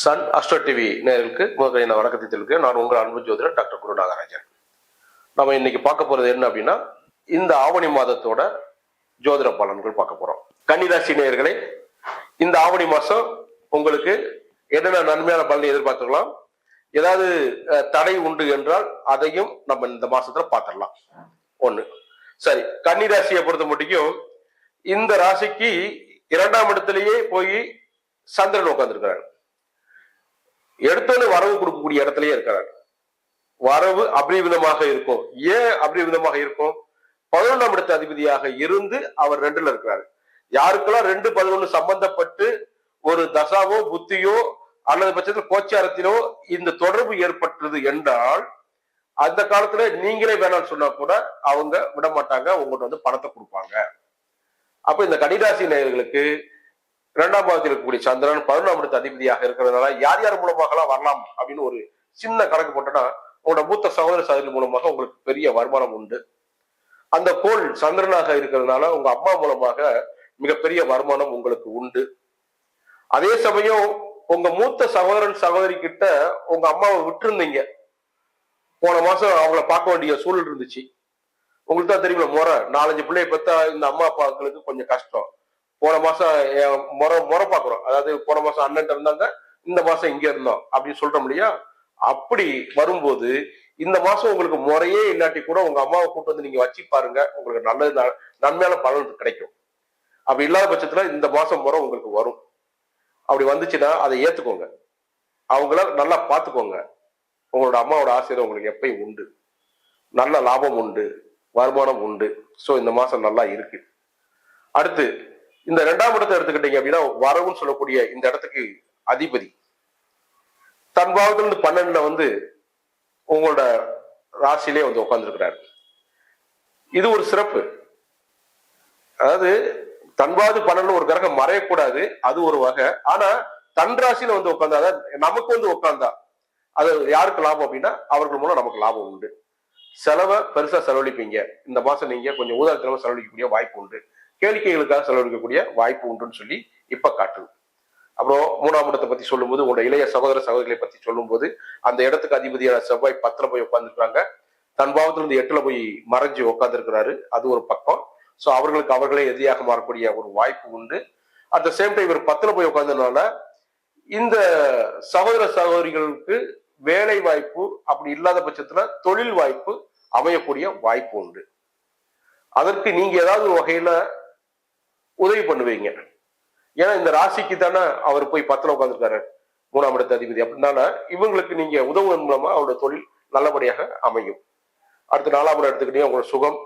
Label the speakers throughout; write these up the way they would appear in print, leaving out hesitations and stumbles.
Speaker 1: Sun astro TV நேயர்களுக்கு முதல் வணக்கத்தை தெரிவிக்கிறேன். நான் உங்கள் அன்பு ஜோதிடர் டாக்டர் குரு நாகராஜன். நம்ம இன்னைக்கு பார்க்க போறது என்ன அப்படின்னா, இந்த ஆவணி மாதத்தோட ஜோதிட பலன்கள் பார்க்க போறோம். கன்னிராசி நேயர்களே, இந்த ஆவணி மாசம் உங்களுக்கு என்னென்ன நன்மையான பலனை எதிர்பார்த்துக்கலாம், ஏதாவது தடை உண்டு என்றால் அதையும் நம்ம இந்த மாசத்துல பார்த்துடலாம். ஒண்ணு சரி. கன்னிராசியை பொறுத்த மட்டும் இந்த ராசிக்கு 2ஆம் இடத்திலேயே போய் சந்திரன் உட்கார்ந்துருக்கிறார். எடுத்தோன்னு வரவு கொடுக்கக்கூடிய இடத்துலயே இருக்கிறார். வரவு அபரிவிதமாக இருக்கும். ஏன் அபரிவிதமாக இருக்கும்? 11ஆம் இடத்து அதிபதியாக இருந்து அவர் 2ல இருக்கிறார். யாருக்கெல்லாம் 2-11 சம்பந்தப்பட்டு ஒரு தசாவோ புத்தியோ அல்லது பட்சத்தில் கோச்சாரத்திலோ இந்த தொடர்பு ஏற்பட்டது என்றால் அந்த காலத்துல நீங்களே வேணாம்னு சொன்னா கூட அவங்க விட மாட்டாங்க, உங்கள்கிட்ட பணத்தை கொடுப்பாங்க. அப்ப இந்த கன்னிராசி நேயர்களுக்கு 2ஆம் பாவத்தில் இருக்கக்கூடிய சந்திரன் 11ஆம் இடத்து அதிபதியாக இருக்கிறதுனால யார் யார் மூலமாக வரலாம் அப்படின்னு ஒரு சின்ன கணக்கு போட்டோம்னா, உங்களோட மூத்த சகோதர சகோதரி மூலமாக உங்களுக்கு பெரிய வருமானம் உண்டு. அந்த கோள் சந்திரனாக இருக்கிறதுனால உங்க அம்மா மூலமாக மிகப்பெரிய வருமானம் உங்களுக்கு உண்டு. அதே சமயம் உங்க மூத்த சகோதரன் சகோதரி கிட்ட உங்க அம்மாவை விட்டுருந்தீங்க, போன மாசம் அவங்கள பார்க்க வேண்டிய சூழல் இருந்துச்சு. உங்களுக்கு தான் தெரியுமா, முறை 4-5 பிள்ளைய பெற்றா இந்த அம்மா அப்பாக்களுக்கு கொஞ்சம் கஷ்டம். போன மாசம் முறை பாக்குறோம், அதாவது போன மாசம் அண்ணன் இருந்தாங்க, இந்த மாசம் இங்க இருந்தோம் அப்படின்னு சொல்றோம் இல்லையா? அப்படி வரும்போது இந்த மாசம் உங்களுக்கு முறையே இல்லாட்டி கூட உங்க அம்மாவை கூட்டு வந்து நீங்க வச்சு பாருங்க, உங்களுக்கு நல்லது நன்மையான பலன் கிடைக்கும். அப்படி இல்லாத பட்சத்துல இந்த மாசம் முறை உங்களுக்கு வரும். அப்படி வந்துச்சுன்னா அதை ஏத்துக்கோங்க, அவங்கள நல்லா பாத்துக்கோங்க. உங்களோட அம்மாவோட ஆசீர்வாதம் உங்களுக்கு எப்பயும் உண்டு, நல்ல லாபம் உண்டு, வருமானம் உண்டு. சோ இந்த மாசம் நல்லா இருக்கு. அடுத்து இந்த 2ஆம் இடத்தை எடுத்துக்கிட்டீங்க அப்படின்னா, வரவுன்னு சொல்லக்கூடிய இந்த இடத்துக்கு அதிபதி தன் பாவத்திலிருந்து 12ல வந்து உங்களோட ராசியிலே வந்து உட்கார்ந்துருக்கிறாரு. இது ஒரு சிறப்பு. அதாவது தன்பாவது 12 ஒரு கிரகம் மறையக்கூடாது, அது ஒரு வகை. ஆனா தன் ராசியில வந்து உட்கார்ந்தா, அதாவது நமக்கு வந்து உட்கார்ந்தா அது யாருக்கு லாபம் அப்படின்னா, அவர்கள் மூலம் நமக்கு லாபம் உண்டு. செலவை பெருசா செலவழிப்பீங்க. இந்த மாசம் நீங்க கொஞ்சம் ஊதாரித்தனமா செலவழிக்கக்கூடிய வாய்ப்பு உண்டு, கேளிக்கைகளுக்காக செலவழிக்கக்கூடிய வாய்ப்பு உண்டுன்னு சொல்லி இப்ப காட்டுது. அப்புறம் 3ஆம் இடத்தை பத்தி சொல்லும்போது, உங்களோட இளைய சகோதர சகோதரிகளை பத்தி சொல்லும் போது, அந்த இடத்துக்கு அதிபதியான செவ்வாய் 10ல போய் உட்கார்ந்துருக்காங்க. தன் பாவத்துல இருந்து 8ல போய் மறைஞ்சு உட்கார்ந்து இருக்கிறாரு. அது ஒரு பக்கம். சோ அவர்களுக்கு அவர்களே எதிரியாக மாறக்கூடிய ஒரு வாய்ப்பு உண்டு. அட் த சேம் டைம் இவர் 10ல போய் உட்கார்ந்ததுனால இந்த சகோதர சகோதரிகளுக்கு வேலை வாய்ப்பு, அப்படி இல்லாத பட்சத்துல தொழில் வாய்ப்பு அமையக்கூடிய வாய்ப்பு உண்டு. அதற்கு நீங்க ஏதாவது ஒரு வகையில உதவி பண்ணுவீங்க. ஏன்னா இந்த ராசிக்கு தானே அவர் போய் 10ல உட்கார்ந்துருக்காரு, 3ஆம் இடத்து அதிபதி. அப்படின்னால இவங்களுக்கு நீங்க உதவுவதன் மூலமா அவரோட தொழில் நல்லபடியாக அமையும். அடுத்து 4ஆம் இடம் எடுத்துக்கிட்டீங்க, உங்களோட சுகம்,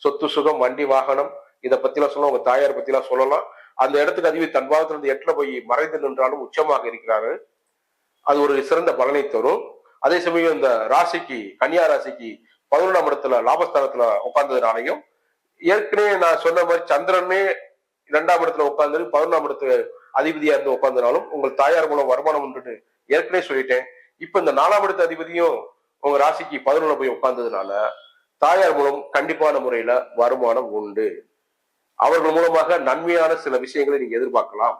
Speaker 1: சொத்து சுகம், வண்டி வாகனம், இதை பத்தி எல்லாம் சொல்லலாம். உங்க தாயார் பத்தி எல்லாம் சொல்லலாம். அந்த இடத்துக்கு அதிபதி தன் பாவத்துல இருந்து 8ல போய் மறைந்து நின்றாலும் உச்சமாக இருக்கிறாரு. அது ஒரு சிறந்த பலனை தரும். அதே சமயம் இந்த ராசிக்கு, கன்னியா ராசிக்கு 11ஆம் இடத்துல லாபஸ்தானத்துல உட்கார்ந்ததுனாலையும், ஏற்கனவே நான் சொன்ன மாதிரி சந்திரனே 2ஆம் இடத்துல உட்கார்ந்து 11ஆம் இடத்துல அதிபதியா இருந்து உட்கார்ந்தனாலும் உங்கள் தாயார் மூலம் வருமானம் உண்டு ஏற்கனவே சொல்லிட்டேன். இப்ப இந்த 4ஆம் இடத்து அதிபதியும் உங்க ராசிக்கு 11ல போய் உட்கார்ந்ததுனால தாயார் மூலம் கண்டிப்பான முறையில வருமானம் உண்டு. அவர்கள் மூலமாக நன்மையான சில விஷயங்களை நீங்க எதிர்பார்க்கலாம்.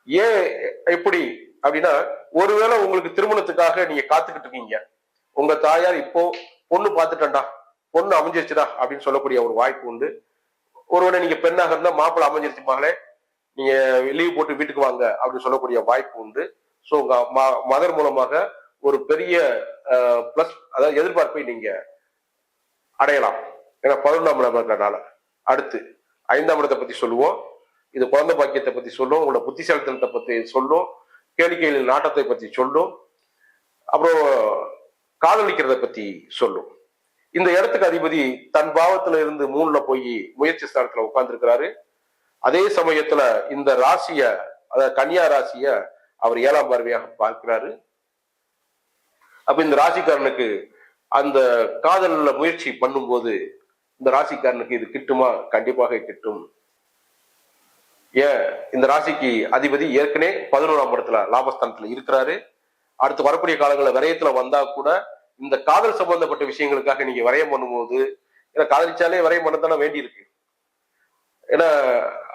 Speaker 1: ஏன் எப்படி அப்படின்னா, ஒருவேளை உங்களுக்கு திருமணத்துக்காக நீங்க காத்துக்கிட்டு இருக்கீங்க, உங்க தாயார் இப்போ பொண்ணு பார்த்துட்டா, பொண்ணு அமைஞ்சிருச்சுடா அப்படின்னு சொல்லக்கூடிய ஒரு வாய்ப்பு உண்டு. ஒருவேளை நீங்க பெண்ணாக இருந்தா மாப்பிள்ளை அமைஞ்சிருச்சு மகளே, நீங்க லீவ் போட்டு வீட்டுக்கு வாங்க அப்படின்னு சொல்லக்கூடிய வாய்ப்பு உண்டு. ஸோ உங்க மதர் மூலமாக ஒரு பெரிய பிளஸ், அதாவது எதிர்பார்ப்பை நீங்க அடையலாம். ஏன்னா 11ஆம் இடம் இருக்கிறதுனால. அடுத்து 5ஆம் இடத்தை பத்தி சொல்லுவோம். இது குழந்தை பாக்கியத்தை பத்தி சொல்லும், உங்களோட புத்திசாலித்தனத்தை பத்தி சொல்லும், கேளிக்கைகளின் நாட்டத்தை பத்தி சொல்லும், அப்புறம் காதலிக்கிறத பத்தி சொல்லும். இந்த இடத்துக்கு அதிபதி தன் பாவத்துல இருந்து 3ல போய் முயற்சி ஸ்தானத்துல உட்கார்ந்து இருக்கிறாரு. அதே சமயத்துல இந்த ராசிய, அதாவது கன்னியா ராசிய அவர் 7ஆம் பார்வையாக பார்க்கிறாரு. அப்ப இந்த ராசிக்காரனுக்கு அந்த காதல்ல முயற்சி பண்ணும்போது இந்த ராசிக்காரனுக்கு இது கிட்டுமா? கண்டிப்பாக கிட்டும். ஏன், இந்த ராசிக்கு அதிபதி ஏற்கனவே 11ஆம் இடத்துல லாபஸ்தானத்துல இருக்கிறாரு. அடுத்து வரக்கூடிய காலங்களில் விரயத்துல வந்தா கூட இந்த காதல் சம்பந்தப்பட்ட விஷயங்களுக்காக நீங்க விரயம் பண்ணும்போது, ஏன்னா காதலிச்சாலே விரயம் பண்ணத்தானே வேண்டி இருக்கு. ஏன்னா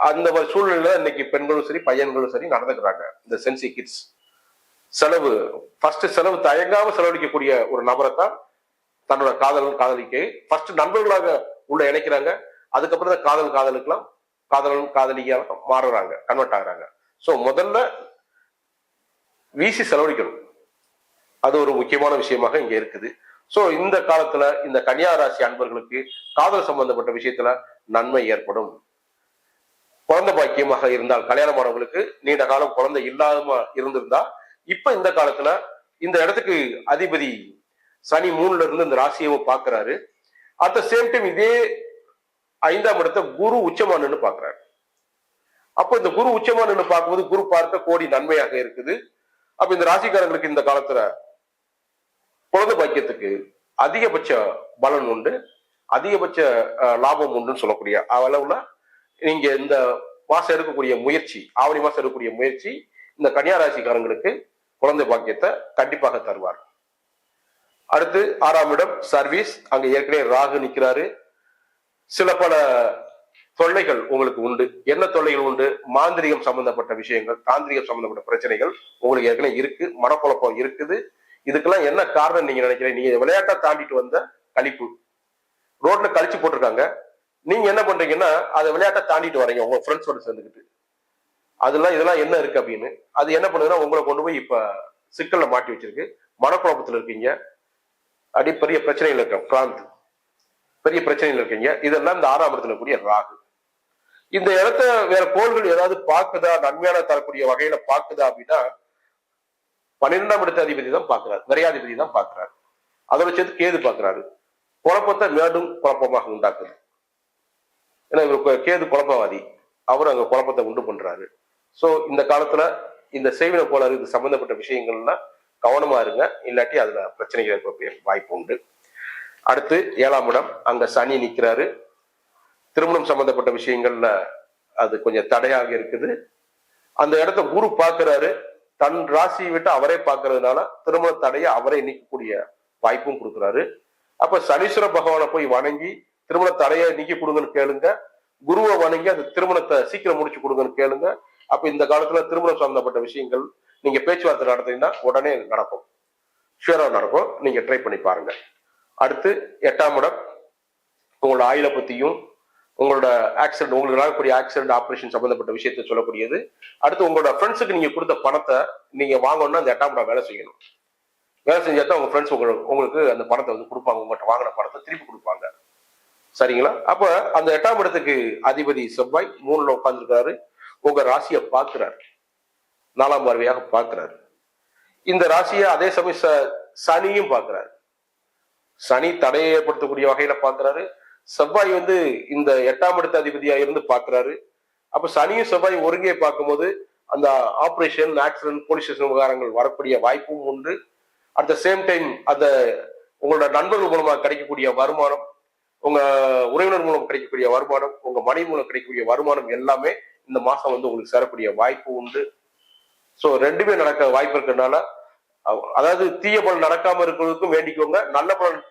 Speaker 1: அந்த சூழ்நிலையில இன்னைக்கு பெண்களும் சரி பையன்களும் சரி நடந்துக்கிறாங்க, இந்த சென்சி கிட்ஸ். செலவு ஃபர்ஸ்ட் செலவு தயங்காம செலவழிக்கக்கூடிய ஒரு நபரை தான் தன்னோட காதலிக்கு ஃபர்ஸ்ட் நண்பர்களாக உள்ள இணைக்கிறாங்க. அதுக்கப்புறம் தான் காதலுக்கெல்லாம் காதலியா மாறுறாங்க, கன்வெர்ட் ஆகுறாங்க. சோ முதல்ல வீசி செலவழிக்கணும். அது ஒரு முக்கியமான விஷயமாக இங்க இருக்குது. சோ இந்த காலத்துல இந்த கன்னியா ராசி அன்பர்களுக்கு காதல் சம்பந்தப்பட்ட விஷயத்துல நன்மை ஏற்படும். குழந்தை பாக்கியமாக இருந்தால், கல்யாணமானவங்களுக்கு நீண்ட காலம் குழந்தை இல்லாம இருந்திருந்தா, இப்ப இந்த காலத்துல இந்த இடத்துக்கு அதிபதி சனி 3ல இருந்து இந்த ராசியை பாக்குறாரு. அட் த சேம் டைம் இதே 5ஆம் இடத்தை குரு உச்சமானு பாக்குறாரு. அப்போ இந்த குரு உச்சமானு பார்க்கும்போது குரு பார்க்க கோடி நன்மையாக இருக்குது. அப்ப இந்த ராசிக்காரங்களுக்கு இந்த காலத்துல குழந்தை பாக்கியத்துக்கு அதிகபட்ச பலன் உண்டு, அதிகபட்ச லாபம் உண்டுன்னு சொல்லக்கூடிய அளவுல நீங்க இந்த மாசம் எடுக்கக்கூடிய முயற்சி, ஆவணி மாசம் எடுக்கக்கூடிய முயற்சி இந்த கன்னியா ராசிக்காரங்களுக்கு குழந்தை பாக்கியத்தை கண்டிப்பாக தருவார். அடுத்து 6ஆம் இடம் சர்வீஸ். அங்க ஏற்கனவே ராகு நிக்கிறாரு. சில பல தொல்லைகள் உங்களுக்கு உண்டு. என்ன தொல்லைகள் உண்டு? மாந்திரிகம் சம்பந்தப்பட்ட விஷயங்கள், தாந்திரிகம் சம்பந்தப்பட்ட பிரச்சனைகள் உங்களுக்கு ஏற்கனவே இருக்கு. மனக்குழப்பம் இருக்குது. இதுக்கெல்லாம் என்ன காரணம் நீங்க நினைக்கிறீங்க? நீங்க விளையாட்டா தாண்டிட்டு வந்த கழிப்பு, ரோட்ல கழிச்சு போட்டிருக்காங்க, நீங்க என்ன பண்றீங்கன்னா அதை விளையாட்டா தாண்டிட்டு வரீங்க உங்க ஃப்ரெண்ட்ஸோட சேர்ந்துக்கிட்டு. இதெல்லாம் என்ன இருக்கு அப்படின்னு அது என்ன பண்ணுதுன்னா உங்களை கொண்டு போய் இப்ப சிக்கல்ல மாட்டி வச்சிருக்கு. மனக்குழப்பத்துல இருக்கீங்க, அடி பெரிய பிரச்சனைகள் இருக்க பிராந்த், பெரிய பிரச்சனைகள் இருக்கீங்க. இதெல்லாம் இந்த 6ஆம் இடத்துல கூடிய ராகு. இந்த இடத்த வேற கோள்கள் ஏதாவது பாக்குதா, நன்மையான தரக்கூடிய வகையில பாக்குதா அப்படின்னா 12ஆம் இடத்த அதிபதி தான் பாக்குறாரு, விரையாதிபதி தான் பாக்குறாரு. அதோட சேர்த்து கேது பாக்குறாரு. குழப்பத்தை மேலும் குழப்பமாக உண்டாக்குது. ஏன்னா இவர் கேது குழப்பவாதி, அவர் அங்க குழப்பத்தை உண்டு பண்றாரு. சோ இந்த காலத்துல இந்த செய்வின கோளாறு இது சம்பந்தப்பட்ட விஷயங்கள்லாம் கவனமா இருங்க, இல்லாட்டி அதுல பிரச்சனைகள் ஏற்பட வாய்ப்பு உண்டு. அடுத்து 7ஆம் இடம், அங்க சனி நிக்கிறாரு. திருமணம் சம்பந்தப்பட்ட விஷயங்கள்ல அது கொஞ்சம் தடையாக இருக்குது. அந்த இடத்த குரு பாக்குறாரு. தன் ராசியை விட்டு அவரே பார்க்கறதுனால திருமண தடையை அவரே நீக்கக்கூடிய வாய்ப்பும் கொடுக்குறாரு. அப்ப சனீஸ்வர பகவானை போய் வணங்கி திருமண தடையை நீக்கி கொடுங்கன்னு கேளுங்க. குருவை வணங்கி அந்த திருமணத்தை சீக்கிரம் முடிச்சு கொடுங்கன்னு கேளுங்க. அப்ப இந்த காலத்துல திருமணம் சம்பந்தப்பட்ட விஷயங்கள் நீங்க பேச்சுவார்த்தை நடத்தீங்கன்னா உடனே நடக்கும், ஷியரா நடக்கும். நீங்க ட்ரை பண்ணி பாருங்க. அடுத்து 8ஆம் இடம் உங்களோட ஆயுளை பத்தியும் உங்களோட ஆக்சிடென்ட், உங்களுக்கு நடக்கக்கூடிய ஆக்சிடென்ட் ஆபரேஷன் சம்பந்தப்பட்ட விஷயத்த சொல்லக்கூடியது. அடுத்து உங்களோட ஃப்ரெண்ட்ஸுக்கு நீங்க கொடுத்த பணத்தை நீங்க வாங்கணும்னா அந்த 8ஆம் இடம் வேலை செய்யணும். வேலை செஞ்சா தான் உங்க ஃப்ரெண்ட்ஸ் உங்களுக்கு அந்த பணத்தை வந்து கொடுப்பாங்க, உங்கள்கிட்ட வாங்கின பணத்தை திருப்பி கொடுப்பாங்க. சரிங்களா? அப்ப அந்த 8ஆம் இடத்துக்கு அதிபதி செவ்வாய் 3ல உட்கார்ந்துருக்காரு. உங்க ராசியை பார்க்கிறார், 4ஆம் பார்வையாக பார்க்கிறார். இந்த ராசியை அதே சமயம் சனியும் பார்க்கிறார். சனி தடையை ஏற்படுத்தக்கூடிய வகையில பார்க்கிறாரு. செவ்வாய் வந்து இந்த 8ஆம் இடத்த அதிபதியா இருந்து பார்க்கிறாரு. அப்ப சனியும் செவ்வாய் ஒருங்கே பார்க்கும்போது அந்த ஆபரேஷன், ஆக்சிடென்ட், போலீஸ் ஸ்டேஷன் விவகாரங்கள் வரக்கூடிய வாய்ப்பும் உண்டு. அட் த சேம் டைம் அந்த உங்களோட நண்பர்கள் மூலமாக கிடைக்கக்கூடிய வருமானம், உங்க உறவினர் மூலம் கிடைக்கக்கூடிய வருமானம், உங்க மனைவி மூலம் கிடைக்கக்கூடிய வருமானம் எல்லாமே இந்த மாசம் வந்து உங்களுக்கு சேரக்கூடிய வாய்ப்பு உண்டு. சோ ரெண்டுமே நடக்க வாய்ப்பு இருக்கிறதுனால, அதாவது தீய பலன் நடக்காம இருக்கிறதுக்கும் வேண்டிக்கோங்க, நல்ல பலன்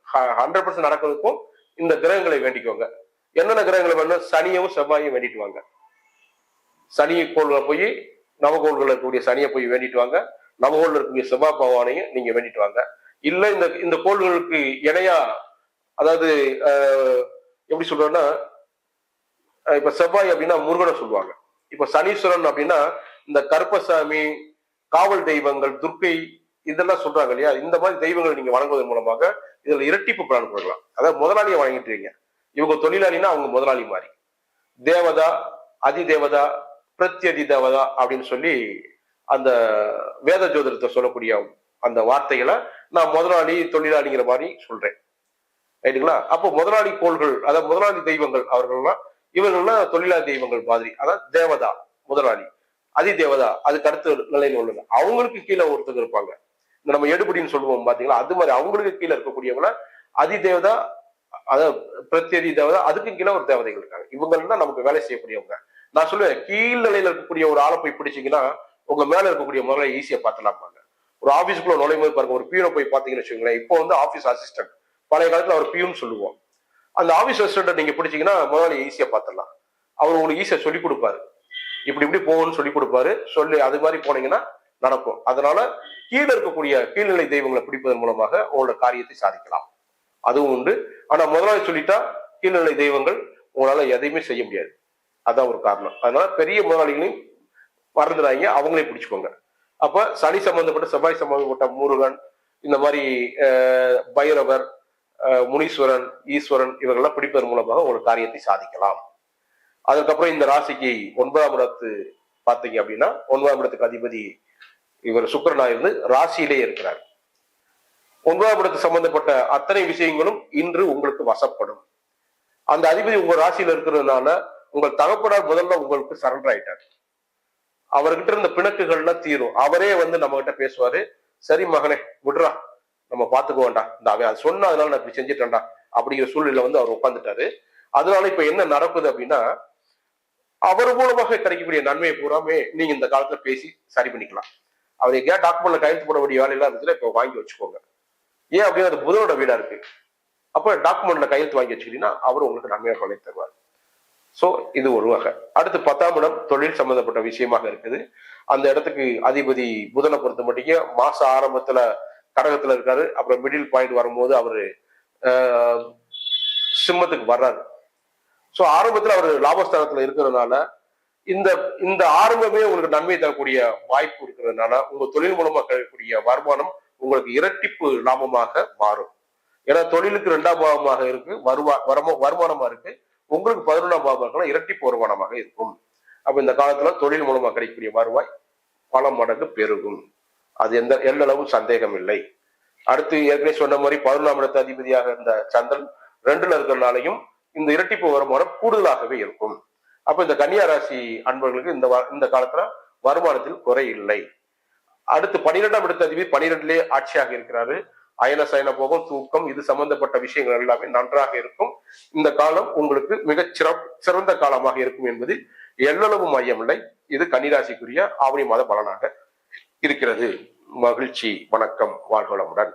Speaker 1: 100% நடக்கிறதுக்கும் இந்த கிரகங்களை வேண்டிக்கோங்க. என்னென்ன கிரகங்களை வேணும்? சனியும் செவ்வாயும் வேண்டிட்டு வாங்க. சனி கோள்களை போய் நவகோள்கள் இருக்கக்கூடிய சனியை போய் வேண்டிட்டு வாங்க. நவகோள் இருக்கக்கூடிய செவ்வாய் பகவானையும் நீங்க வேண்டிட்டு வாங்க. இல்ல இந்த கோள்களுக்கு இணையா, அதாவது எப்படி சொல்றோம்னா, இப்ப செவ்வாய் அப்படின்னா முருகனை சொல்லுவாங்க. இப்ப சனீஸ்வரன் அப்படின்னா இந்த கருப்பசாமி, காவல் தெய்வங்கள், துர்க்கை, இதெல்லாம் சொல்றாங்க இல்லையா? இந்த மாதிரி தெய்வங்களை நீங்க வணங்குவதன் மூலமாக இதுல இரட்டிப்பு பலன் கொடுக்கலாம். அதாவது முதலாளியை வணங்கிட்டுருங்க, இவங்க தொழிலாளினா அவங்க முதலாளி மாதிரி. தேவதா, அதிதேவதா, பிரத்யதி தேவதா அப்படின்னு சொல்லி அந்த வேத ஜோதிடத்தை சொல்லக்கூடிய அந்த வார்த்தைகளை நான் முதலாளி தொழிலாளிங்கிற மாதிரி சொல்றேன். ரைட்டுங்களா? அப்போ முதலாளி கோள்கள், அதாவது முதலாளி தெய்வங்கள் அவர்கள்லாம், இவர்கள்லாம் தொழிலாளி தெய்வங்கள் மாதிரி. அதாவது தேவதா முதலாளி, அதிதேவதா அதுக்கு அடுத்த நிலையில் உள்ளது. அவங்களுக்கு கீழே ஒருத்தர் இருப்பாங்க, இந்த நம்ம எடுபடின்னு சொல்லுவோம் பாத்தீங்களா, அது மாதிரி அவங்களுக்கு கீழே இருக்கக்கூடியவங்கள அதிதேவதா, அதாவது பிரத்யதி தேவதா, அதுக்கு கீழே ஒரு தேவதைகள் இருக்காங்க. இவங்க தான் நமக்கு வேலை செய்யக்கூடியவங்க. நான் சொல்லுவேன், கீழ் நிலையில இருக்கக்கூடிய ஒரு ஆளை போய் பிடிச்சிங்கன்னா உங்க மேல இருக்கக்கூடிய முதல்ல ஈஸியா பார்த்துலாம்பாங்க. ஒரு ஆபீஸ்க்குள்ள நுழையும் போது பாருங்க, ஒரு பியூனை போய் பாத்தீங்கன்னு வச்சுக்கோங்களேன். இப்போ வந்து ஆபீஸ் அசிஸ்டன்ட், பழைய காலத்துல அவர் பியூன்னு சொல்லுவோம். அந்த ஆபீஸ் அசிஸ்டன்ட் நீங்க பிடிச்சீங்கன்னா முதலாளி ஈஸியா பார்த்துடலாம். அவர் உங்களுக்கு ஈஸியா சொல்லி கொடுப்பாரு, இப்படி இப்படி போகணும்னு சொல்லி கொடுப்பாரு. சொல்லி அது மாதிரி போனீங்கன்னா நடக்கும். அதனால கீழே இருக்கக்கூடிய கீழ்நிலை தெய்வங்களை பிடிப்பதன் மூலமாக உங்களோட காரியத்தை சாதிக்கலாம், அதுவும் உண்டு. ஆனா முதலாளி சொல்லிட்டா கீழ்நிலை தெய்வங்கள் உங்களால எதையுமே செய்ய முடியாது, அதான் ஒரு காரணம். அதனால பெரிய முதலாளிகளையும் மறந்துடாங்க, அவங்களையும் பிடிச்சுக்கோங்க. அப்ப சனி சம்பந்தப்பட்ட செவ்வாய் சம்பந்தப்பட்ட முருகன், இந்த மாதிரி பைரவர், முனீஸ்வரன், ஈஸ்வரன் இவர்கள்லாம் பிடிப்பதன் மூலமாக ஒரு காரியத்தை சாதிக்கலாம். அதுக்கப்புறம் இந்த ராசிக்கு 9ஆம் இடத்து பார்த்தீங்க அப்படின்னா 9ஆம் இடத்துக்கு அதிபதி இவர் சுக்கிரனா இருந்து ராசியிலே இருக்கிறார். 9ஆம் இடத்து சம்பந்தப்பட்ட அத்தனை விஷயங்களும் இன்று உங்களுக்கு வசப்படும். அந்த அதிபதி உங்க ராசியில இருக்கிறதுனால உங்கள் தகப்பனார் முதல்ல உங்களுக்கு சரண்டர் ஆயிட்டார். அவர்கிட்ட இருந்த பிணக்குகள்லாம் தீரும். அவரே வந்து நம்ம கிட்ட பேசுவாரு, சரி மகனே விடுறா, நம்ம பாத்துக்க வேண்டாம், இந்த அவன் அது சொன்னா அதனால நான் இப்படி செஞ்சுட்டேன்டா அப்படிங்கிற சூழ்நிலை வந்து அவர் உட்காந்துட்டாரு. அதனால இப்ப என்ன நடக்குது அப்படின்னா, அவர் மூலமாக கிடைக்கக்கூடிய நன்மையை பூராமே நீங்க இந்த காலத்துல பேசி சரி பண்ணிக்கலாம். அவர் எங்கேயா டாக்குமெண்ட்ல கையெழுத்து போட வேண்டிய வேலையெல்லாம் இருந்துச்சுன்னா இப்ப வாங்கி வச்சுக்கோங்க. ஏன் அப்படின்னா அது புதனோட வீடா இருக்கு. அப்ப டாக்குமெண்ட்ல கையெழுத்து வாங்கி வச்சுக்கிட்டீங்கன்னா அவர் உங்களுக்கு நன்மையா பண்ணி தருவார். சோ இது ஒரு வகை. அடுத்து 10ஆம் இடம் தொழில் சம்பந்தப்பட்ட விஷயமாக இருக்குது. அந்த இடத்துக்கு அதிபதி புதனை பொறுத்த மட்டும் மாச ஆரம்பத்துல கடகத்துல இருக்காரு. அப்புறம் மிடில் பாயிண்ட் வரும்போது அவரு சிம்மத்துக்கு வர்றாரு. சோ ஆரம்பத்துல அவர் லாபஸ்தானத்துல இருக்கிறதுனால இந்த இந்த ஆரம்பமே உங்களுக்கு நன்மை தரக்கூடிய வாய்ப்பு இருக்கிறதுனால உங்க தொழில் மூலமா கிடைக்கக்கூடிய வருமானம் உங்களுக்கு இரட்டிப்பு லாபமாக மாறும். ஏன்னா தொழிலுக்கு 2ஆம் பாவமாக இருக்கு, வருமானமா இருக்கு. உங்களுக்கு 11ஆம் பாவம் இரட்டிப்பு வருமானமாக இருக்கும். அப்ப இந்த காலத்துல தொழில் மூலமா கிடைக்கக்கூடிய வருவாய் பல மடங்கு பெருகும், அது எல்லளவும் சந்தேகம் இல்லை. அடுத்து ஏற்கனவே சொன்ன மாதிரி 11ஆம் இடத்து அதிபதியாக இருந்த சந்திரன் 2ல இருக்கிறனாலையும் இந்த இரட்டிப்பு வருமானம் கூடுதலாகவே இருக்கும். அப்ப இந்த கன்னியா ராசி அன்பர்களுக்கு இந்த காலத்துல வருமானத்தில் குறை இல்லை. அடுத்து 12ஆம் இடத்து அதிபதி 12லே ஆட்சியாக இருக்கிறாரு. அயன சயன போகம், தூக்கம், இது சம்பந்தப்பட்ட விஷயங்கள் எல்லாமே நன்றாக இருக்கும். இந்த காலம் உங்களுக்கு மிகச் சிறந்த காலமாக இருக்கும் என்பதில் எல்லளவும் மையமில்லை. இது கன்னிராசிக்குரிய ஆவணி மாத பலனாக இருக்கிறது. மகிழ்ச்சி, வணக்கம், வாழ்க வளமுடன்.